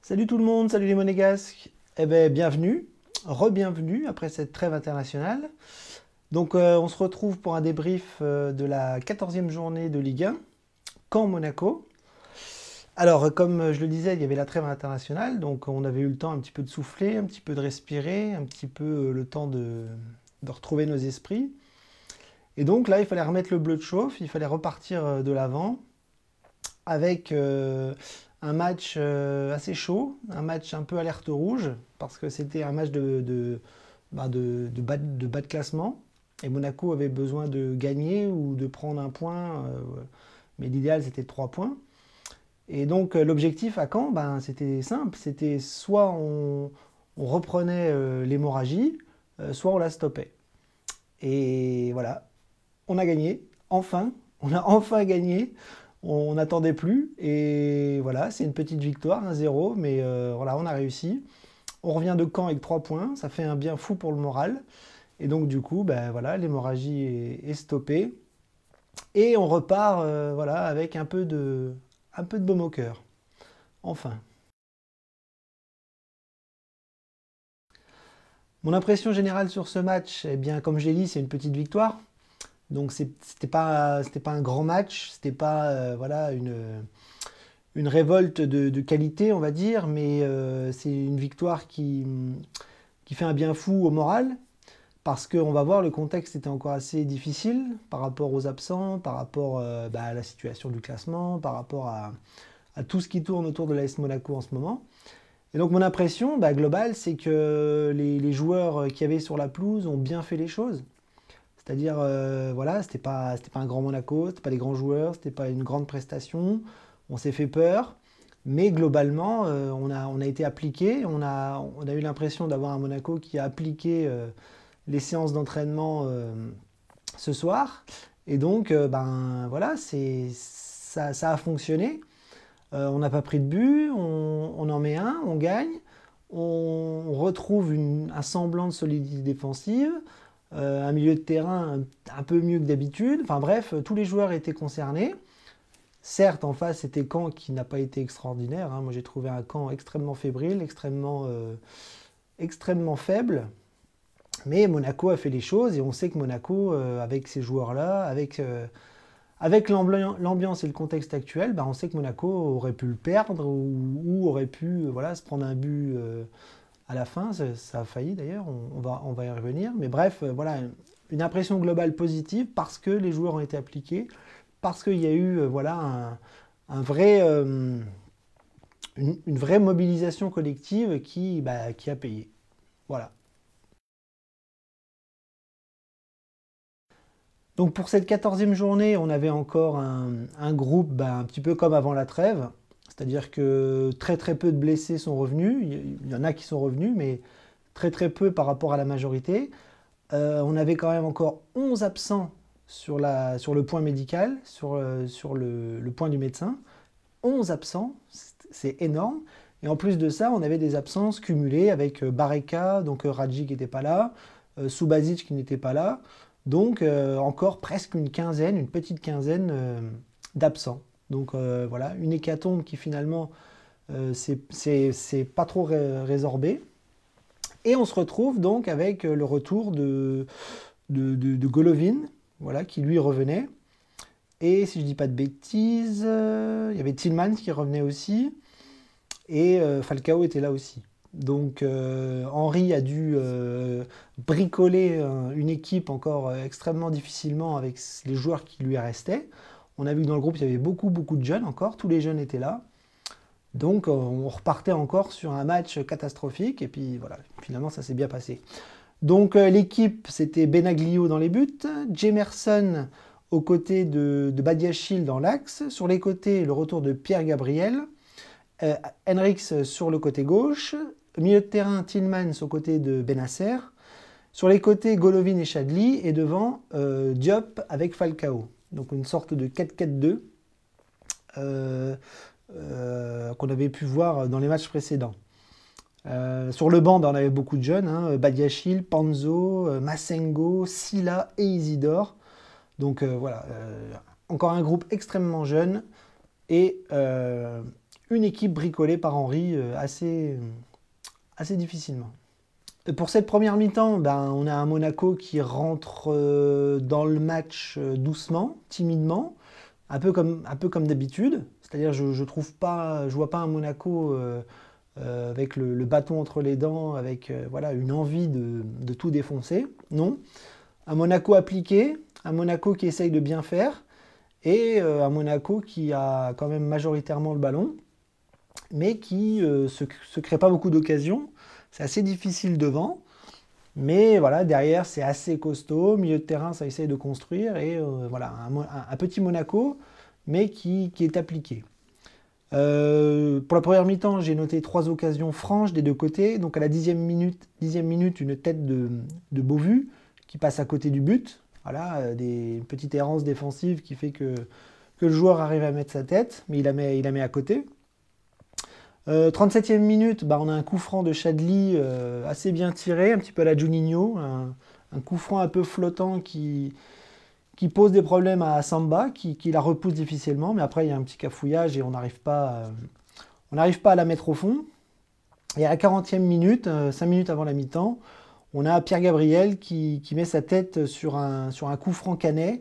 Salut tout le monde, salut les Monégasques. Eh bien, bienvenue, re-bienvenue après cette trêve internationale. Donc, on se retrouve pour un débrief de la 14e journée de Ligue 1, Caen-Monaco. Alors, comme je le disais, il y avait la trêve internationale, donc on avait eu le temps un petit peu de souffler, un petit peu de respirer, un petit peu le temps de retrouver nos esprits. Et donc là, il fallait remettre le bleu de chauffe, il fallait repartir de l'avant avec un match assez chaud, un match un peu alerte rouge, parce que c'était un match de bas de classement. Et Monaco avait besoin de gagner ou de prendre un point, mais l'idéal c'était 3 points. Et donc l'objectif à Caen, c'était simple, c'était soit on reprenait l'hémorragie, soit on la stoppait. Et voilà, on a gagné, enfin, on a enfin gagné. On n'attendait plus et voilà, c'est une petite victoire, 1-0, mais voilà, on a réussi. On revient de Caen avec 3 points, ça fait un bien fou pour le moral. Et donc du coup, ben, voilà, l'hémorragie est stoppée. Et on repart voilà, avec un peu de baume au cœur. Enfin. Mon impression générale sur ce match, eh bien, comme je l'ai dit, c'est une petite victoire. Donc c'était pas un grand match, c'était pas voilà, une révolte de qualité, on va dire, mais c'est une victoire qui fait un bien fou au moral, parce qu'on va voir, le contexte était encore assez difficile par rapport aux absents, par rapport à la situation du classement, par rapport à tout ce qui tourne autour de l'AS Monaco en ce moment. Et donc mon impression globale, c'est que les joueurs qu'il y avait sur la pelouse ont bien fait les choses. C'est-à-dire, voilà, c'était pas un grand Monaco, c'était pas des grands joueurs, c'était pas une grande prestation. On s'est fait peur, mais globalement, on a été appliqué. On a eu l'impression d'avoir un Monaco qui a appliqué les séances d'entraînement ce soir. Et donc, voilà, ça a fonctionné. On n'a pas pris de but, on en met un, on gagne. On retrouve un semblant de solidité défensive. Un milieu de terrain un peu mieux que d'habitude. Enfin bref, tous les joueurs étaient concernés. Certes, en face, c'était Caen qui n'a pas été extraordinaire, hein. Moi, j'ai trouvé un Caen extrêmement fébrile, extrêmement faible. Mais Monaco a fait les choses et on sait que Monaco, avec ces joueurs-là, avec l'ambiance et le contexte actuel, on sait que Monaco aurait pu le perdre ou aurait pu voilà, se prendre un but à la fin, ça a failli d'ailleurs, on va y revenir. Mais bref, voilà, une impression globale positive parce que les joueurs ont été appliqués, parce qu'il y a eu voilà, un vrai, une vraie mobilisation collective qui a payé. Voilà. Donc pour cette 14e journée, on avait encore un groupe un petit peu comme avant la trêve, c'est-à-dire que très peu de blessés sont revenus, il y en a qui sont revenus, mais très peu par rapport à la majorité. On avait quand même encore 11 absents sur le point médical, sur le point du médecin. 11 absents, c'est énorme. Et en plus de ça, on avait des absences cumulées avec Bareka, donc Radji qui n'était pas là, Subasic qui n'était pas là. Donc encore presque une petite quinzaine d'absents. Donc voilà, une hécatombe qui finalement c'est pas trop résorbé. Et on se retrouve donc avec le retour de Golovin, voilà, qui lui revenait. Et si je dis pas de bêtises, il y avait Tillmans qui revenait aussi. Et Falcao était là aussi. Donc Henry a dû bricoler une équipe encore extrêmement difficilement avec les joueurs qui lui restaient. On a vu que dans le groupe, il y avait beaucoup de jeunes encore. Tous les jeunes étaient là. Donc on repartait encore sur un match catastrophique. Et puis voilà, finalement, ça s'est bien passé. Donc l'équipe, c'était Benaglio dans les buts, Jemerson aux côtés de Badiachil dans l'axe, sur les côtés le retour de Pierre Gabriel, Henriks sur le côté gauche, milieu de terrain Tillmans aux côtés de Benasser, sur les côtés Golovin et Chadli, et devant Diop avec Falcao. Donc une sorte de 4-4-2 qu'on avait pu voir dans les matchs précédents. Sur le banc, on avait beaucoup de jeunes, hein, Badiachil, Panzo, Massengo, Silla et Isidore. Donc voilà, encore un groupe extrêmement jeune et une équipe bricolée par Henry assez difficilement. Pour cette première mi-temps, ben, on a un Monaco qui rentre dans le match doucement, timidement, un peu comme d'habitude. C'est-à-dire, je vois pas un Monaco avec le bâton entre les dents, avec voilà, une envie de tout défoncer. Non. Un Monaco appliqué, un Monaco qui essaye de bien faire, et un Monaco qui a quand même majoritairement le ballon, mais qui se crée pas beaucoup d'occasions. C'est assez difficile devant, mais voilà, derrière c'est assez costaud, milieu de terrain ça essaye de construire, et voilà, un petit Monaco, mais qui est appliqué. Pour la première mi-temps, j'ai noté 3 occasions franches des deux côtés. Donc à la 10e minute, une tête de Beauvu qui passe à côté du but. Voilà, une petite errance défensive qui fait que le joueur arrive à mettre sa tête, mais il la met à côté. 37e minute, bah, on a un coup franc de Chadli assez bien tiré, un petit peu à la Juninho, un coup franc un peu flottant qui pose des problèmes à Samba, qui la repousse difficilement, mais après il y a un petit cafouillage et on n'arrive pas à la mettre au fond. Et à la 40e minute, 5 minutes avant la mi-temps, on a Pierre Gabriel qui met sa tête sur un coup franc canet,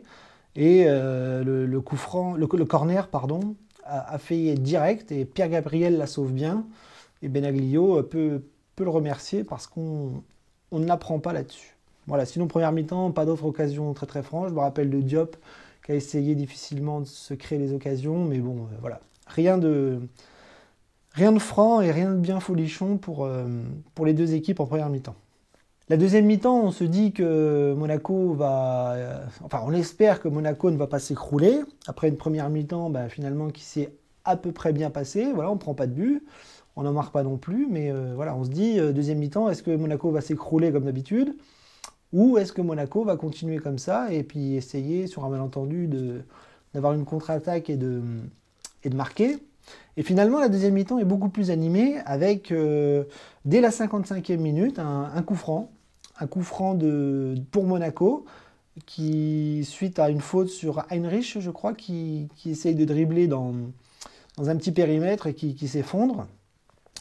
et le corner, pardon, a fait direct, et Pierre Gabriel la sauve bien, et Benaglio peut le remercier parce qu'on ne la prend pas là-dessus. Voilà, sinon première mi-temps, pas d'autres occasions très très franches. Je me rappelle de Diop qui a essayé difficilement de se créer les occasions, mais bon, voilà. Rien de franc et rien de bien folichon pour les deux équipes en première mi-temps. La deuxième mi-temps, on se dit que Monaco va... enfin, on espère que Monaco ne va pas s'écrouler. Après une première mi-temps, bah, finalement, qui s'est à peu près bien passée. Voilà, on ne prend pas de but, on n'en marque pas non plus, mais voilà, on se dit, deuxième mi-temps, est-ce que Monaco va s'écrouler comme d'habitude ? Ou est-ce que Monaco va continuer comme ça et puis essayer, sur un malentendu, d'avoir une contre-attaque et de marquer? Et finalement, la deuxième mi-temps est beaucoup plus animée avec, dès la 55e minute, un coup franc. Un coup franc pour Monaco, qui, suite à une faute sur Heinrich, je crois, qui essaye de dribbler dans un petit périmètre et qui s'effondre.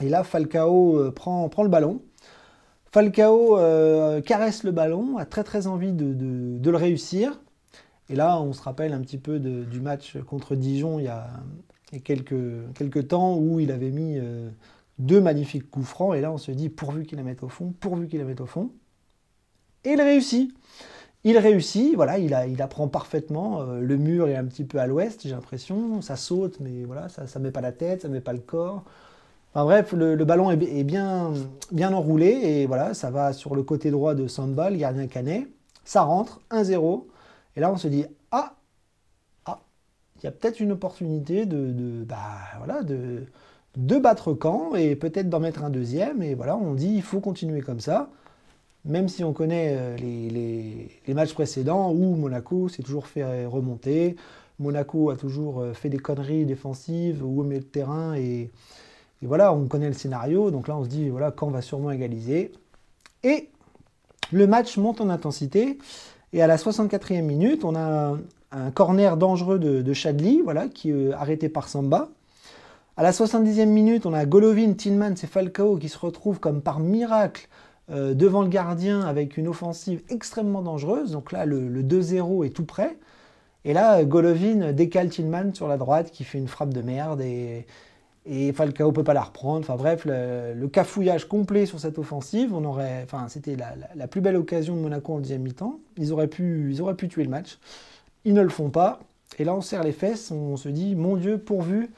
Et là, Falcao prend le ballon. Falcao caresse le ballon, a très très envie de le réussir. Et là, on se rappelle un petit peu du match contre Dijon il y a quelques temps, où il avait mis 2 magnifiques coups francs. Et là, on se dit, pourvu qu'il la mette au fond, pourvu qu'il la mette au fond. Et il réussit. Il réussit, voilà, il apprend parfaitement. Le mur est un petit peu à l'ouest, j'ai l'impression. Ça saute, mais voilà, ça ne met pas la tête, ça ne met pas le corps. Enfin bref, le ballon est bien enroulé, et voilà, ça va sur le côté droit de Samba, le gardien canet. Ça rentre, 1-0. Et là, on se dit, il y a peut-être une opportunité de battre Caen, et peut-être d'en mettre un deuxième. Et voilà, on dit, il faut continuer comme ça. Même si on connaît les matchs précédents où Monaco s'est toujours fait remonter, Monaco a toujours fait des conneries défensives ou au milieu de terrain, et voilà, on connaît le scénario. Donc là, on se dit, voilà, Caen va sûrement égaliser. Et le match monte en intensité, et à la 64e minute, on a un corner dangereux de Chadli, voilà, qui est arrêté par Samba. À la 70e minute, on a Golovin, Tillmans et Falcao qui se retrouvent comme par miracle devant le gardien avec une offensive extrêmement dangereuse. Donc là, le 2-0 est tout prêt. Et là, Golovin décale Tillmans sur la droite qui fait une frappe de merde, et Falcao ne peut pas la reprendre. Enfin bref, le cafouillage complet sur cette offensive. C'était la plus belle occasion de Monaco en deuxième mi-temps. Ils auraient pu tuer le match. Ils ne le font pas. Et là, on serre les fesses. On se dit, mon Dieu, pourvu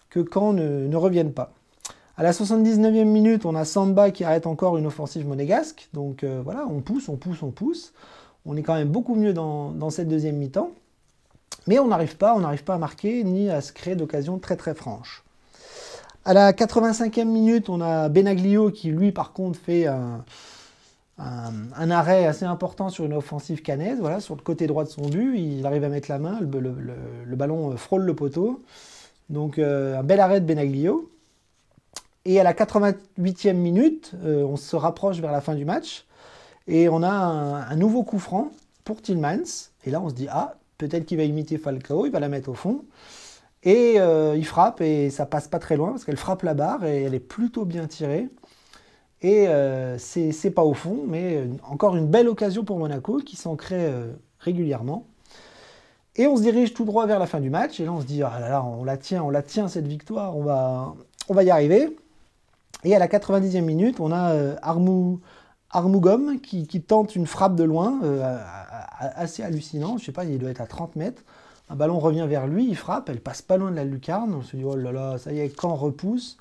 que Caen ne revienne pas. À la 79e minute, on a Samba qui arrête encore une offensive monégasque. Donc voilà, on pousse. On est quand même beaucoup mieux dans cette deuxième mi-temps. Mais on n'arrive pas à marquer ni à se créer d'occasions très très franches. À la 85e minute, on a Benaglio qui, lui, par contre, fait un arrêt assez important sur une offensive cannaise. Voilà, sur le côté droit de son but, il arrive à mettre la main, le ballon frôle le poteau. Donc un bel arrêt de Benaglio. Et à la 88e minute, on se rapproche vers la fin du match, et on a un nouveau coup franc pour Tillmans. Et là, on se dit, peut-être qu'il va imiter Falcao, il va la mettre au fond. Et il frappe et ça passe pas très loin parce qu'elle frappe la barre et elle est plutôt bien tirée. Et c'est pas au fond, mais encore une belle occasion pour Monaco qui s'en crée régulièrement. Et on se dirige tout droit vers la fin du match. Et là, on se dit, ah là là, on la tient cette victoire, on va y arriver. Et à la 90e minute, on a Armougom qui tente une frappe de loin, assez hallucinant. Je sais pas, il doit être à 30 mètres. Un ballon revient vers lui, il frappe, elle passe pas loin de la lucarne. On se dit, oh là là, ça y est, quand repousse.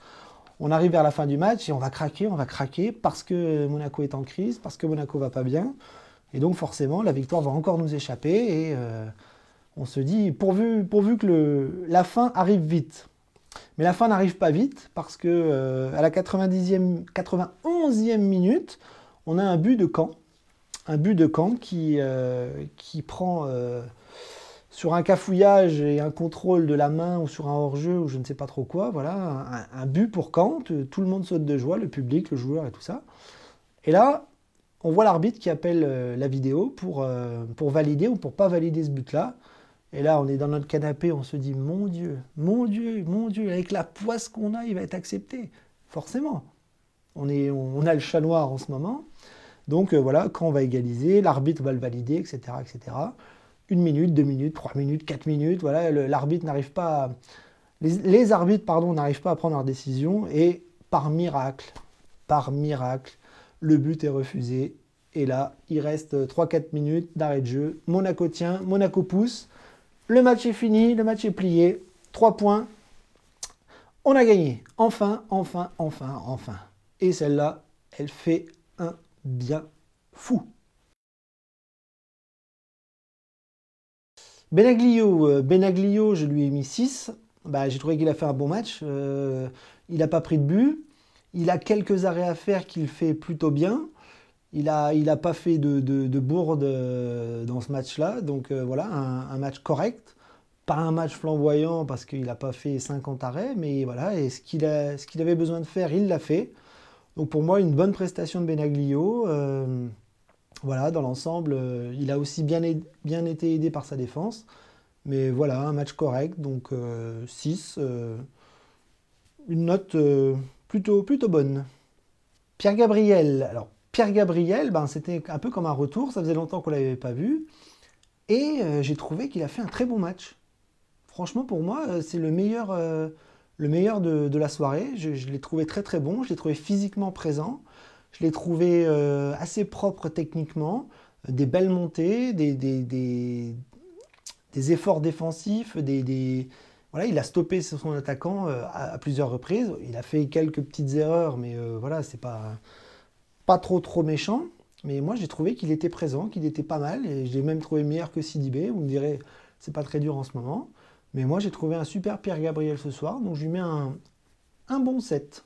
On arrive vers la fin du match et on va craquer parce que Monaco est en crise, parce que Monaco va pas bien. Et donc forcément, la victoire va encore nous échapper. Et on se dit, pourvu que la fin arrive vite. Mais la fin n'arrive pas vite parce que à la 91e minute, on a un but de Caen. Un but de Caen qui prend sur un cafouillage et un contrôle de la main ou sur un hors-jeu ou je ne sais pas trop quoi. Voilà, un but pour Caen. Tout le monde saute de joie, le public, le joueur et tout ça. Et là, on voit l'arbitre qui appelle la vidéo pour valider ou pour pas valider ce but-là. Et là, on est dans notre canapé, on se dit, mon Dieu, avec la poisse qu'on a, il va être accepté. Forcément. On a le chat noir en ce moment. Donc voilà, quand on va égaliser, l'arbitre va le valider, etc., etc. 1 minute, 2 minutes, 3 minutes, 4 minutes, voilà, l'arbitre n'arrive pas à... Les arbitres, pardon, n'arrivent pas à prendre leur décision. Et par miracle, le but est refusé. Et là, il reste 3-4 minutes d'arrêt de jeu. Monaco tient, Monaco pousse. Le match est fini, le match est plié. 3 points. On a gagné. Enfin. Et celle-là, elle fait un bien fou. Benaglio, je lui ai mis 6. Bah, j'ai trouvé qu'il a fait un bon match. Il n'a pas pris de but. Il a quelques arrêts à faire qu'il fait plutôt bien. Il a pas fait de bourde dans ce match-là. Donc voilà, un match correct. Pas un match flamboyant parce qu'il n'a pas fait 50 arrêts. Mais voilà, et ce qu'il avait besoin de faire, il l'a fait. Donc pour moi, une bonne prestation de Benaglio. Voilà, dans l'ensemble, il a aussi bien été aidé par sa défense. Mais voilà, un match correct. Donc 6. Une note plutôt bonne. Pierre Gabriel. Alors, Pierre Gabriel, ben, c'était un peu comme un retour, ça faisait longtemps qu'on ne l'avait pas vu. Et j'ai trouvé qu'il a fait un très bon match. Franchement, pour moi, c'est le meilleur de la soirée. Je l'ai trouvé très bon, je l'ai trouvé physiquement présent, je l'ai trouvé assez propre techniquement, des belles montées, des efforts défensifs, voilà, il a stoppé son attaquant à plusieurs reprises. Il a fait quelques petites erreurs, mais voilà, c'est pas trop méchant, mais moi j'ai trouvé qu'il était présent, qu'il était pas mal, et je l'ai même trouvé meilleur que Sidibé. Vous me direz, c'est pas très dur en ce moment, mais moi j'ai trouvé un super Pierre Gabriel ce soir, donc je lui mets un bon 7.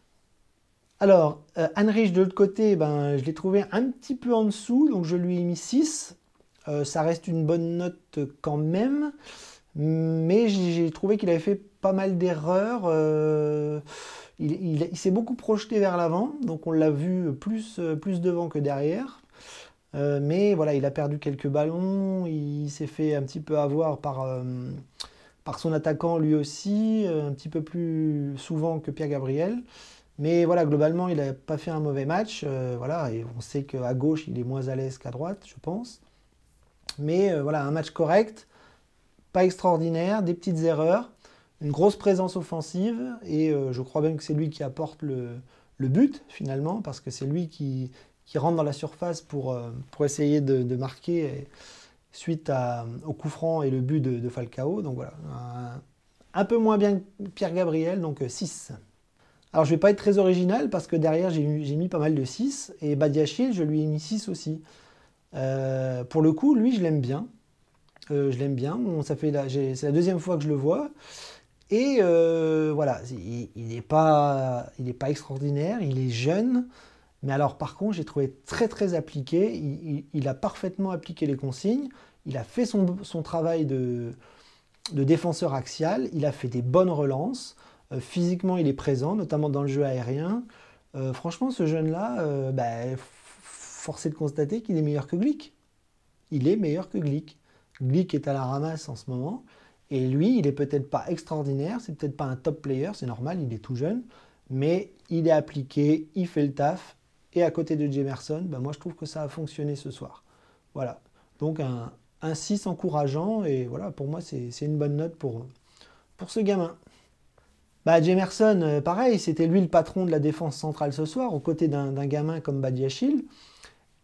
Alors, Heinrich de l'autre côté, ben, je l'ai trouvé un petit peu en dessous, donc je lui ai mis 6. Ça reste une bonne note quand même, mais j'ai trouvé qu'il avait fait pas mal d'erreurs. Il s'est beaucoup projeté vers l'avant, donc on l'a vu plus devant que derrière. Mais voilà, il a perdu quelques ballons, il s'est fait un petit peu avoir par son attaquant lui aussi, un petit peu plus souvent que Pierre Gabriel. Mais voilà, globalement, il n'a pas fait un mauvais match. Voilà, et on sait qu'à gauche, il est moins à l'aise qu'à droite, je pense. Mais voilà, un match correct, pas extraordinaire, des petites erreurs. Une grosse présence offensive et je crois même que c'est lui qui apporte le but finalement parce que c'est lui qui rentre dans la surface pour essayer de marquer suite au coup franc et le but de Falcao. Donc voilà, un peu moins bien que Pierre Gabriel, donc 6. Alors je ne vais pas être très original parce que derrière j'ai mis pas mal de 6 et Badiachil je lui ai mis 6 aussi. Pour le coup, lui je l'aime bien. Je l'aime bien, c'est la deuxième fois que je le vois. Et voilà, il n'est pas extraordinaire, il est jeune, mais alors par contre j'ai trouvé très appliqué, il a parfaitement appliqué les consignes, il a fait son travail de défenseur axial, il a fait des bonnes relances, physiquement il est présent, notamment dans le jeu aérien. Franchement ce jeune-là, force est de constater qu'il est meilleur que Glick. Il est meilleur que Glick. Glick est à la ramasse en ce moment. Et lui, il est peut-être pas extraordinaire, c'est peut-être pas un top player, c'est normal, il est tout jeune, mais il est appliqué, il fait le taf. Et à côté de Jemerson, ben moi je trouve que ça a fonctionné ce soir. Voilà. Donc un 6 encourageant, et voilà, pour moi c'est une bonne note pour ce gamin. Bah, Jemerson, pareil, c'était lui le patron de la défense centrale ce soir, aux côtés d'un gamin comme Badiachil.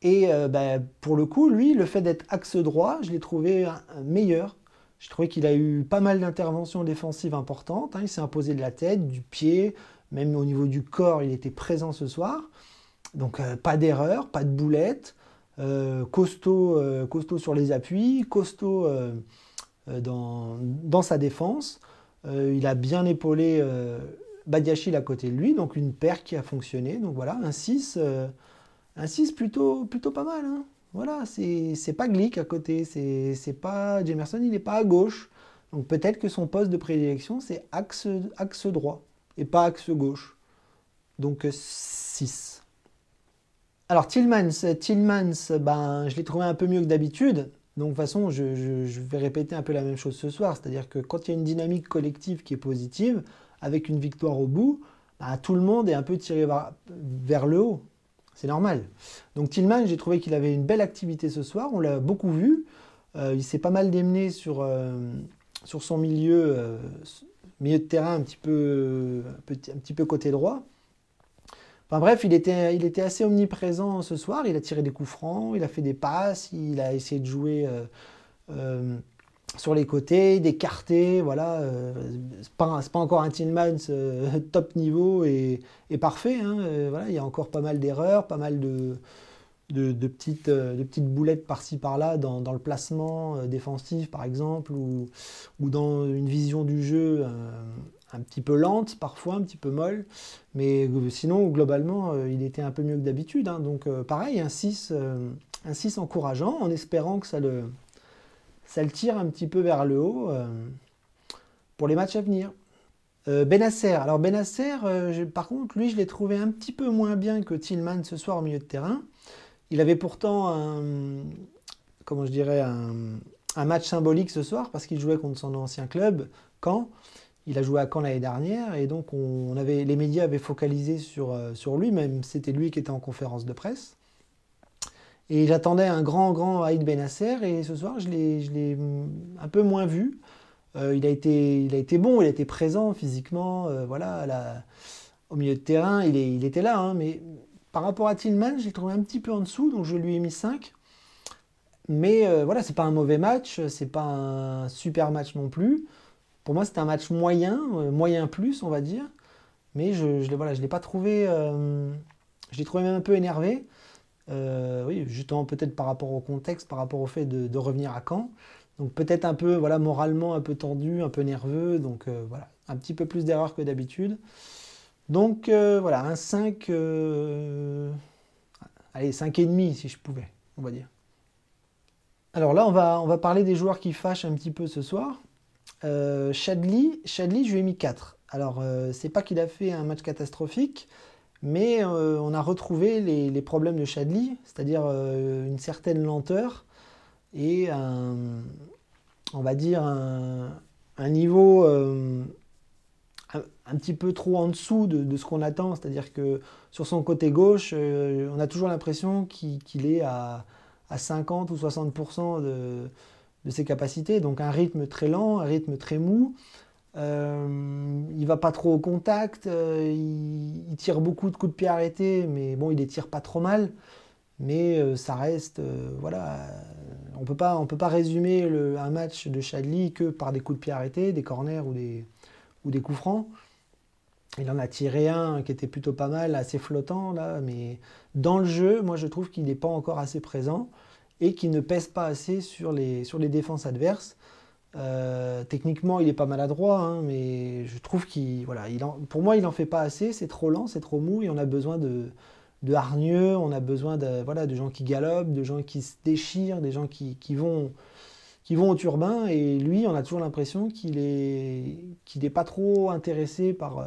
Et bah, pour le coup, lui, le fait d'être axe droit, je l'ai trouvé meilleur. J'ai trouvé qu'il a eu pas mal d'interventions défensives importantes, hein. Il s'est imposé de la tête, du pied, même au niveau du corps, il était présent ce soir. Donc pas d'erreur, pas de boulette, costaud sur les appuis, costaud dans sa défense. Il a bien épaulé Badiachil à côté de lui, donc une paire qui a fonctionné. Donc voilà, un 6 plutôt pas mal, hein. Voilà, c'est pas Glick à côté, c'est pas Jemerson, il n'est pas à gauche. Donc peut-être que son poste de prédilection, c'est axe droit et pas axe gauche. Donc 6. Alors Tillmans, ben, je l'ai trouvé un peu mieux que d'habitude. Donc de toute façon, je vais répéter un peu la même chose ce soir. C'est-à-dire que quand il y a une dynamique collective qui est positive, avec une victoire au bout, ben, tout le monde est un peu tiré vers le haut. C'est normal. Donc Tillman, j'ai trouvé qu'il avait une belle activité ce soir. On l'a beaucoup vu. Il s'est pas mal démené sur son milieu de terrain un petit peu côté droit. Enfin bref, il était assez omniprésent ce soir. Il a tiré des coups francs, il a fait des passes, il a essayé de jouer euh, sur les côtés, d'écarter. Voilà, c'est pas encore un Tillmans top niveau et parfait, hein. Voilà, il y a encore pas mal d'erreurs, pas mal de petites boulettes par-ci par-là dans le placement défensif par exemple, ou dans une vision du jeu un petit peu lente parfois, un petit peu molle, mais sinon globalement il était un peu mieux que d'habitude, hein. Donc pareil, un 6 encourageant, en espérant que ça le tire un petit peu vers le haut pour les matchs à venir. Benasser, alors Benasser, par contre, lui je l'ai trouvé un petit peu moins bien que Tillman ce soir au milieu de terrain. Il avait pourtant comment je dirais, un match symbolique ce soir parce qu'il jouait contre son ancien club, Caen. Il a joué à Caen l'année dernière et donc les médias avaient focalisé sur lui, même c'était lui qui était en conférence de presse. Et j'attendais un grand Aïd Benasser et ce soir je l'ai un peu moins vu. Il a été bon, il a été présent physiquement, voilà, au milieu de terrain, il était là, hein, mais par rapport à Tillman, j'ai trouvé un petit peu en dessous, donc je lui ai mis 5. Mais voilà, c'est pas un mauvais match, c'est pas un super match non plus. Pour moi, c'était un match moyen plus, on va dire. Mais voilà, je l'ai pas trouvé. Je l'ai trouvé même un peu énervé. Oui, justement, peut-être par rapport au contexte, par rapport au fait de revenir à Caen. Donc peut-être un peu, voilà, moralement un peu tendu, un peu nerveux. Donc voilà, un petit peu plus d'erreurs que d'habitude. Donc voilà, un 5. Allez, 5,5 si je pouvais, on va dire. Alors là, on va parler des joueurs qui fâchent un petit peu ce soir. Chadli, je lui ai mis 4. Alors, c'est pas qu'il a fait un match catastrophique, mais on a retrouvé les problèmes de Chadli, c'est-à-dire une certaine lenteur et on va dire un niveau un petit peu trop en dessous de ce qu'on attend. C'est-à-dire que sur son côté gauche, on a toujours l'impression qu'il est à 50 ou 60% de ses capacités. Donc un rythme très lent, un rythme très mou. Il va pas trop au contact, il tire beaucoup de coups de pied arrêtés, mais bon, il les tire pas trop mal. Mais ça reste, voilà, on peut pas résumer un match de Chadli que par des coups de pied arrêtés, des corners ou des coups francs. Il en a tiré un qui était plutôt pas mal, assez flottant là, mais dans le jeu, moi je trouve qu'il n'est pas encore assez présent et qu'il ne pèse pas assez sur les défenses adverses. Techniquement, il est pas maladroit, hein, mais je trouve pour moi, il en fait pas assez. C'est trop lent, c'est trop mou, et on a besoin de hargneux, on a besoin de gens qui galopent, de gens qui se déchirent, des gens qui vont au turbin. Et lui, on a toujours l'impression qu'il est pas trop intéressé par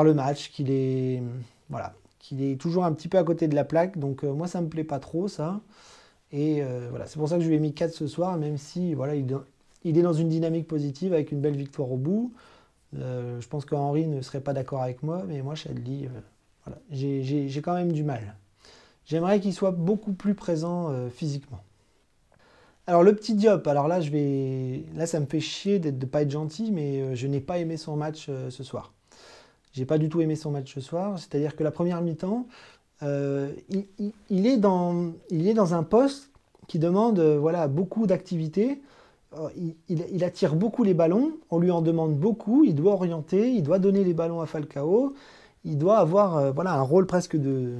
le match, qu'il est toujours un petit peu à côté de la plaque. Donc moi, ça me plaît pas trop ça. Et voilà, c'est pour ça que je lui ai mis 4 ce soir, même si voilà, il est dans une dynamique positive avec une belle victoire au bout. Je pense qu'Henri ne serait pas d'accord avec moi, mais moi, Chadli, voilà, j'ai quand même du mal. J'aimerais qu'il soit beaucoup plus présent physiquement. Alors le petit Diop, alors là, là ça me fait chier de ne pas être gentil, mais je n'ai pas aimé son match ce soir. J'ai pas du tout aimé son match ce soir, c'est-à-dire que la première mi-temps, il est dans un poste qui demande voilà, beaucoup d'activité. Il attire beaucoup les ballons, on lui en demande beaucoup, il doit orienter, il doit donner les ballons à Falcao, il doit avoir voilà, un rôle presque de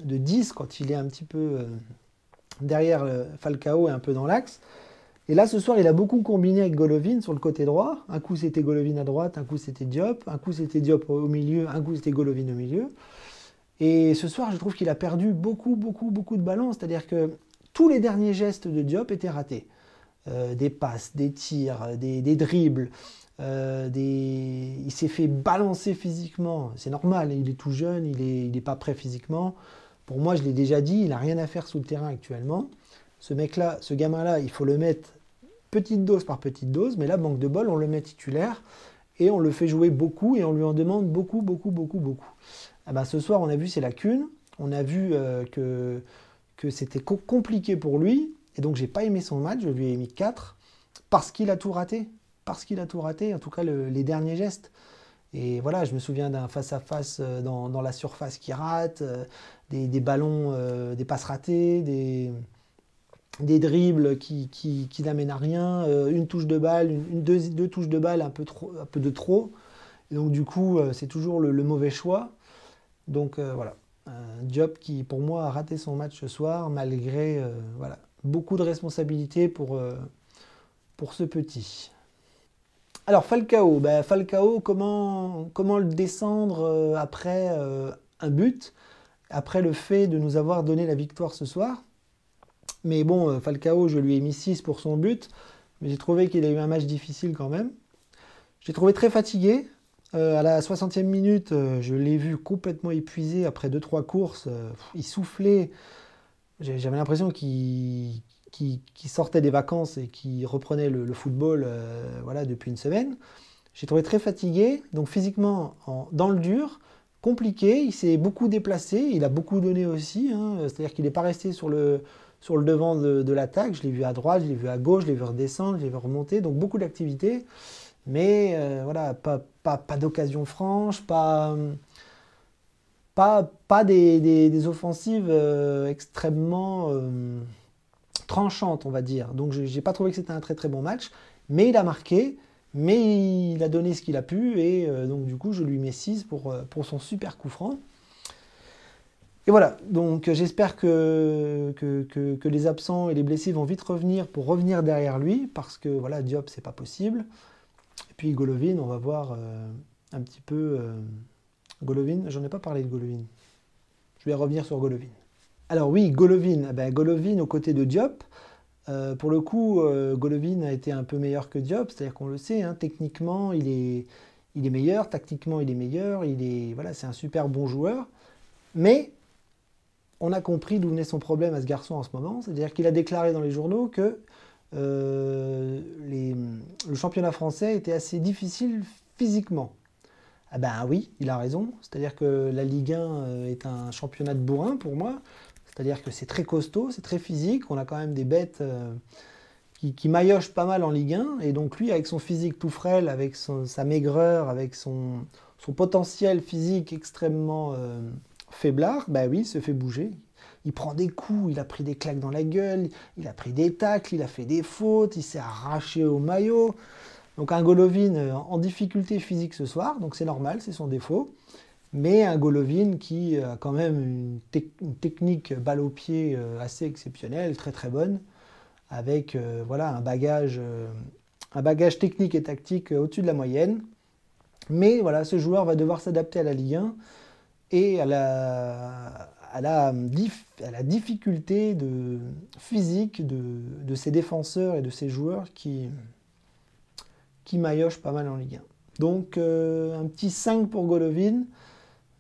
10 quand il est un petit peu derrière Falcao et un peu dans l'axe. Et là, ce soir, il a beaucoup combiné avec Golovin sur le côté droit. Un coup, c'était Golovin à droite, un coup, c'était Diop. Un coup, c'était Diop au milieu, un coup, c'était Golovin au milieu. Et ce soir, je trouve qu'il a perdu beaucoup de ballons. C'est-à-dire que tous les derniers gestes de Diop étaient ratés. Des passes, des tirs, des dribbles. Il s'est fait balancer physiquement. C'est normal, il est tout jeune, il n'est pas prêt physiquement. Pour moi, je l'ai déjà dit, il n'a rien à faire sous le terrain actuellement. Ce mec-là, ce gamin-là, il faut le mettre petite dose par petite dose, mais là, manque de bol, on le met titulaire et on le fait jouer beaucoup et on lui en demande beaucoup. Ah ben, ce soir, on a vu ses lacunes, on a vu que c'était compliqué pour lui, et donc j'ai pas aimé son match, je lui ai mis 4, parce qu'il a tout raté. Parce qu'il a tout raté, en tout cas les derniers gestes. Et voilà, je me souviens d'un face-à-face dans la surface qui rate, des ballons, des passes ratées, des dribbles qui n'amènent à rien, une touche de balle, deux touches de balle un peu de trop. Et donc du coup, c'est toujours le mauvais choix. Donc voilà, Diop qui pour moi a raté son match ce soir, malgré voilà, beaucoup de responsabilités pour ce petit. Alors Falcao, Falcao, comment le descendre après un but, après le fait de nous avoir donné la victoire ce soir. Mais bon, Falcao, je lui ai mis 6 pour son but, mais j'ai trouvé qu'il a eu un match difficile quand même. J'ai trouvé très fatigué. À la 60e minute, je l'ai vu complètement épuisé après 2-3 courses. Il soufflait. J'avais l'impression qu'il sortait des vacances et qu'il reprenait le football voilà, depuis une semaine. J'ai trouvé très fatigué, donc physiquement dans le dur, compliqué. Il s'est beaucoup déplacé, il a beaucoup donné aussi. Hein, c'est-à-dire qu'il n'est pas resté sur le devant de l'attaque. Je l'ai vu à droite, je l'ai vu à gauche, je l'ai vu redescendre, je l'ai vu remonter. Donc beaucoup d'activités. Mais voilà, pas d'occasion franche, pas des offensives extrêmement tranchantes, on va dire. Donc je n'ai pas trouvé que c'était un très bon match, mais il a marqué, mais il a donné ce qu'il a pu, et donc du coup je lui mets 6 pour son super coup franc. Et voilà, donc j'espère que les absents et les blessés vont vite revenir pour revenir derrière lui, parce que voilà, Diop, c'est pas possible. Et puis Golovin, on va voir un petit peu... Golovin, j'en ai pas parlé de Golovin. Je vais revenir sur Golovin. Alors oui, Golovin, Golovin aux côtés de Diop. Pour le coup, Golovin a été un peu meilleur que Diop, c'est-à-dire qu'on le sait, hein, techniquement il est meilleur, tactiquement il est meilleur, voilà, c'est un super bon joueur. Mais on a compris d'où venait son problème à ce garçon en ce moment, c'est-à-dire qu'il a déclaré dans les journaux que le championnat français était assez difficile physiquement. Ah ben oui, il a raison, c'est-à-dire que la Ligue 1 est un championnat de bourrin pour moi, c'est-à-dire que c'est très costaud, c'est très physique, on a quand même des bêtes qui maillotchent pas mal en Ligue 1, et donc lui avec son physique tout frêle, avec sa maigreur, avec son potentiel physique extrêmement faiblard, bah oui, il se fait bouger. Il prend des coups, il a pris des claques dans la gueule, il a pris des tacles, il a fait des fautes, il s'est arraché au maillot. Donc un Golovin en difficulté physique ce soir, donc c'est normal, c'est son défaut. Mais un Golovin qui a quand même une technique balle au pied assez exceptionnelle, très bonne, avec voilà, un bagage technique et tactique au-dessus de la moyenne. Mais voilà, ce joueur va devoir s'adapter à la Ligue 1 et à la difficulté physique de ses défenseurs et de ses joueurs qui maillotchent pas mal en Ligue 1. Donc un petit 5 pour Golovin.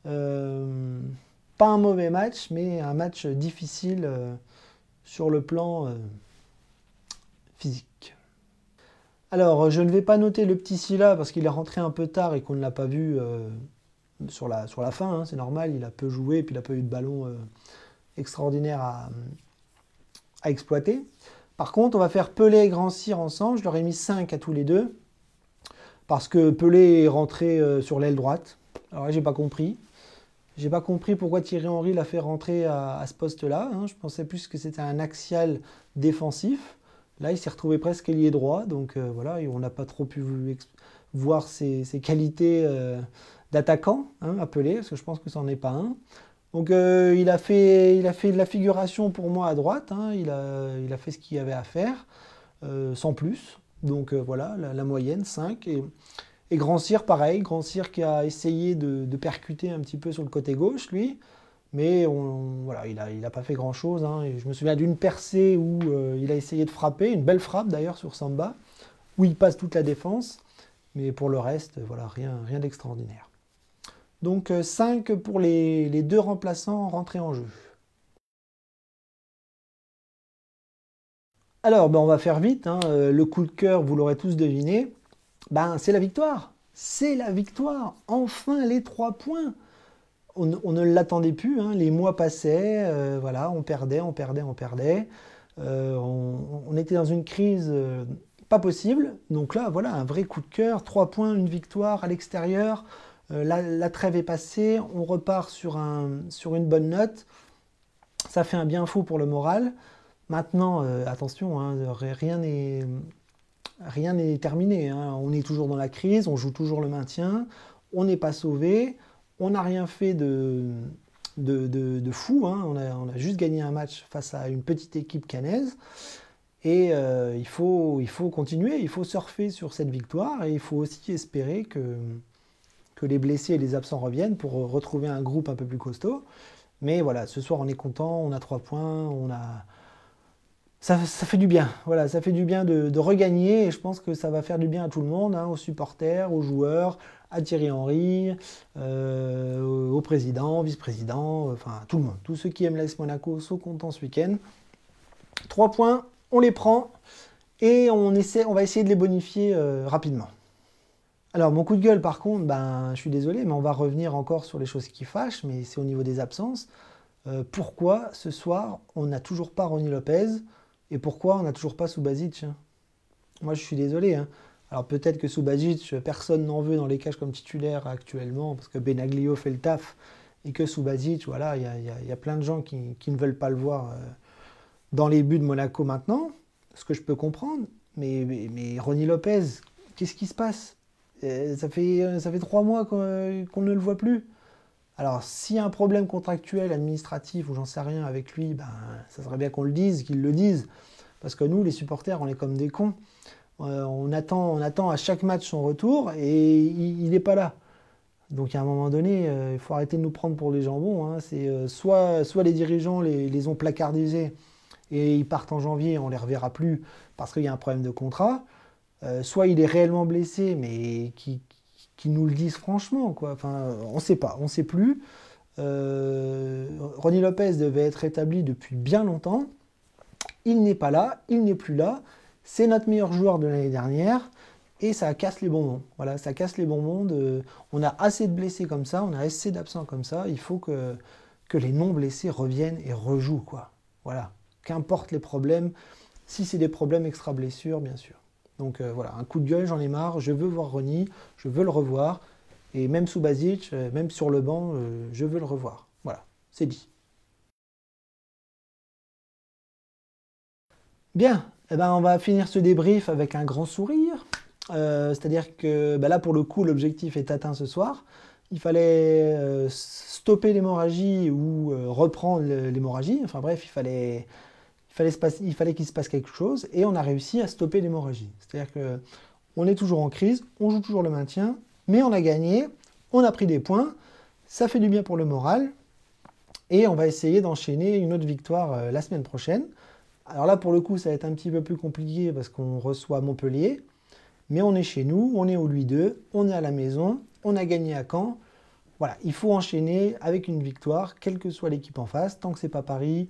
Pas un mauvais match, mais un match difficile sur le plan physique. Alors, je ne vais pas noter le petit Sylla parce qu'il est rentré un peu tard et qu'on ne l'a pas vu sur la fin, hein, c'est normal, il a peu joué et puis il n'a pas eu de ballon extraordinaire à exploiter. Par contre, on va faire Pelé et Grand Cyr ensemble, je leur ai mis 5 à tous les deux, parce que Pelé est rentré sur l'aile droite. Alors là, j'ai pas compris. J'ai pas compris pourquoi Thierry Henry l'a fait rentrer à ce poste-là, hein. Je pensais plus que c'était un axial défensif. Là, il s'est retrouvé presque ailier droit, donc voilà, et on n'a pas trop pu voir ses qualités d'attaquant, hein, appelé, parce que je pense que ça n'en est pas un. Donc il a fait de la figuration pour moi à droite, hein, il a fait ce qu'il y avait à faire, sans plus. Donc voilà, la moyenne, 5. Et Grand Cyr, pareil, Grand Cyr qui a essayé de percuter un petit peu sur le côté gauche, lui, mais voilà, il n'a pas fait grand-chose, hein. Et je me souviens d'une percée où il a essayé de frapper, une belle frappe d'ailleurs sur Samba, où il passe toute la défense, mais pour le reste, voilà, rien d'extraordinaire. Donc 5 pour les deux remplaçants rentrés en jeu. Alors, ben, on va faire vite, hein. Le coup de cœur, vous l'aurez tous deviné, ben, c'est la victoire. C'est la victoire. Enfin, les 3 points. On ne l'attendait plus, hein. Les mois passaient, voilà, on perdait. On était dans une crise pas possible. Donc là, voilà, un vrai coup de cœur. 3 points, une victoire à l'extérieur. La trêve est passée. On repart sur une bonne note. Ça fait un bien fou pour le moral. Maintenant, attention, hein, rien n'est terminé, hein. On est toujours dans la crise, on joue toujours le maintien, on n'est pas sauvé, on n'a rien fait de fou, hein. On a juste gagné un match face à une petite équipe caennaise. Et il faut continuer, il faut surfer sur cette victoire et il faut aussi espérer que les blessés et les absents reviennent pour retrouver un groupe un peu plus costaud. Mais voilà, ce soir on est content, on a 3 points, ça fait du bien, voilà, ça fait du bien de regagner et je pense que ça va faire du bien à tout le monde, hein, aux supporters, aux joueurs, à Thierry Henry, au président, vice-président, enfin à tout le monde. Tous ceux qui aiment l'AS Monaco sont contents ce week-end. 3 points, on les prend et on va essayer de les bonifier rapidement. Alors mon coup de gueule par contre, ben, je suis désolé, mais on va revenir encore sur les choses qui fâchent, mais c'est au niveau des absences. Pourquoi ce soir on n'a toujours pas Ronny Lopez et pourquoi on n'a toujours pas Subasic, hein? Moi je suis désolé, hein. Alors peut-être que Subasic, personne n'en veut dans les cages comme titulaire actuellement parce que Benaglio fait le taf et que Subasic, voilà, il y a plein de gens qui ne veulent pas le voir dans les buts de Monaco maintenant, ce que je peux comprendre, mais Ronny Lopez, qu'est-ce qui se passe? Ça fait 3 mois qu'on ne le voit plus. Alors, s'il y a un problème contractuel, administratif ou j'en sais rien avec lui, ben, ça serait bien qu'on le dise, qu'il le dise. Parce que nous, les supporters, on est comme des cons. On attend à chaque match son retour et il n'est pas là. Donc, à un moment donné, il faut arrêter de nous prendre pour des jambons, hein. C'est soit les dirigeants les ont placardisés et ils partent en janvier, on ne les reverra plus parce qu'il y a un problème de contrat. Soit il est réellement blessé, mais qui nous le disent franchement, quoi. Enfin, on ne sait pas, on ne sait plus. Ronny Lopez devait être établi depuis bien longtemps. Il n'est pas là, il n'est plus là. C'est notre meilleur joueur de l'année dernière et ça casse les bonbons. Voilà, ça casse les bonbons. On a assez de blessés comme ça, on a assez d'absents comme ça. Il faut que les non-blessés reviennent et rejouent, quoi. Voilà, qu'importe les problèmes. Si c'est des problèmes extra-blessures, bien sûr. Donc voilà, un coup de gueule, j'en ai marre, je veux voir Ronny, je veux le revoir. Et même Subasic, même sur le banc, je veux le revoir. Voilà, c'est dit. Bien, eh ben, on va finir ce débrief avec un grand sourire. C'est-à-dire que ben là, pour le coup, l'objectif est atteint ce soir. Il fallait stopper l'hémorragie ou reprendre l'hémorragie. Enfin bref, il fallait qu'il se passe quelque chose et on a réussi à stopper l'hémorragie. C'est-à-dire qu'on est toujours en crise, on joue toujours le maintien, mais on a gagné, on a pris des points, ça fait du bien pour le moral et on va essayer d'enchaîner une autre victoire la semaine prochaine. Alors là, pour le coup, ça va être un petit peu plus compliqué parce qu'on reçoit Montpellier, mais on est chez nous, on est au Louis II, on est à la maison, on a gagné à Caen. Voilà, il faut enchaîner avec une victoire, quelle que soit l'équipe en face, tant que c'est pas Paris,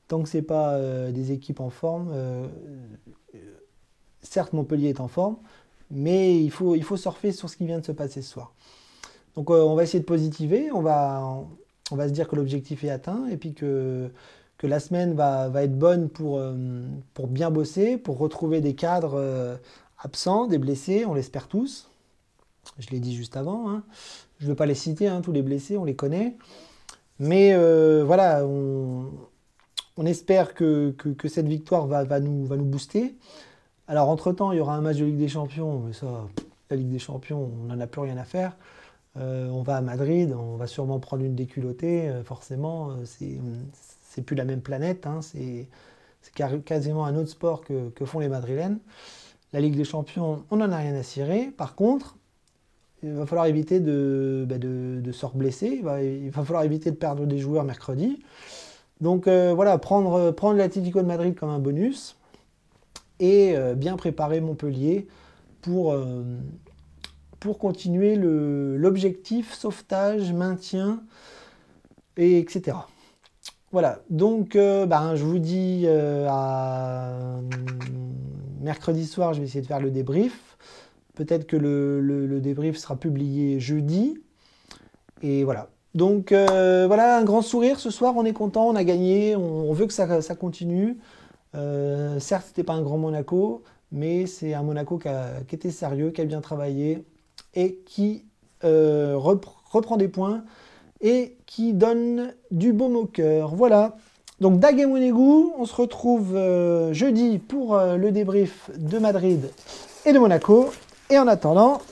tant que c'est pas des équipes en forme, certes, Montpellier est en forme, mais il faut surfer sur ce qui vient de se passer ce soir. Donc on va essayer de positiver, on va se dire que l'objectif est atteint, et puis que la semaine va être bonne pour bien bosser, pour retrouver des cadres absents, des blessés, on l'espère tous. Je l'ai dit juste avant, hein. Je ne veux pas les citer, hein, tous les blessés, on les connaît. Mais voilà, on espère que cette victoire va nous booster. Alors entre-temps, il y aura un match de Ligue des Champions, mais ça, la Ligue des Champions, on n'en a plus rien à faire. On va à Madrid, on va sûrement prendre une déculottée, forcément, c'est plus la même planète, hein, c'est quasiment un autre sport que font les Madrilènes. La Ligue des Champions, on n'en a rien à cirer. Par contre, il va falloir éviter de se reblesser, il va falloir éviter de perdre des joueurs mercredi. Donc voilà, prendre l'Atlético de Madrid comme un bonus et bien préparer Montpellier pour continuer l'objectif sauvetage, maintien, etc. Voilà, donc je vous dis à mercredi soir, je vais essayer de faire le débrief. Peut-être que le débrief sera publié jeudi. Et voilà. Donc voilà, un grand sourire ce soir, on est content, on a gagné, on veut que ça continue. Certes, c'était pas un grand Monaco, mais c'est un Monaco qui était sérieux, qui a bien travaillé et qui reprend des points et qui donne du baume au cœur. Voilà. Donc Dagemonegu, on se retrouve jeudi pour le débrief de Madrid et de Monaco. Et en attendant,